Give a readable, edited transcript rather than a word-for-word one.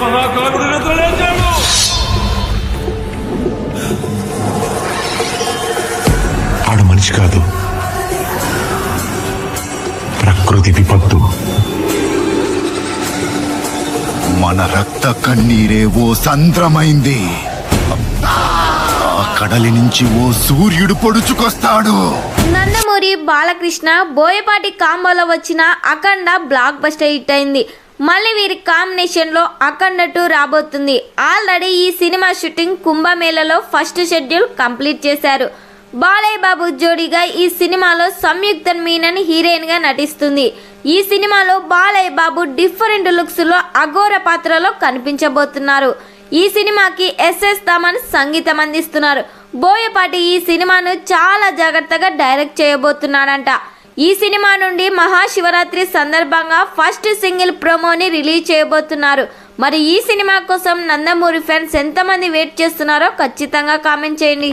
మహాకాలుడు నిద్రలేచాడు. ఆడు మనిషి కాదు, ప్రకృతి విపత్తు. మన రక్త కన్నీరే ఓ సంద్రమైంది. ఆ కడలి నుంచి ఓ సూర్యుడు పొడుచుకొస్తాడు. నందమూరి బాలకృష్ణ బోయపాటి కాంబోలో వచ్చిన అఖండ బ్లాక్ బస్టర్ హిట్ అయింది. మళ్ళీ వీరి కాంబినేషన్ లో అఖండ 2 రాబోతుంది. ఆల్రెడీ ఈ సినిమా షూటింగ్ కుంభమేళలో ఫస్ట్ షెడ్యూల్ కంప్లీట్ చేశారు. బాలయ్య బాబు జోడీగా ఈ సినిమాలో సంయుక్త మీనన్ హీరోయిన్ గా నటిస్తుంది. ఈ సినిమాలో బాలయ్య బాబు డిఫరెంట్ లుక్స్ లో అఘోర పాత్రలో కనిపించబోతున్నారు. ఈ సినిమాకి ఎస్ఎస్ తమన్ సంగీతం అందిస్తున్నారు. బోయపాటి ఈ సినిమాను చాలా జాగ్రత్తగా డైరెక్ట్ చేయబోతున్నాడంట. ఈ సినిమా నుండి మహాశివరాత్రి సందర్భంగా ఫస్ట్ సింగిల్ ప్రోమోని రిలీజ్ చేయబోతున్నారు. మరి ఈ సినిమా కోసం నందమూరి ఫ్యాన్స్ ఎంతమంది వెయిట్ చేస్తున్నారో ఖచ్చితంగా కామెంట్ చేయండి.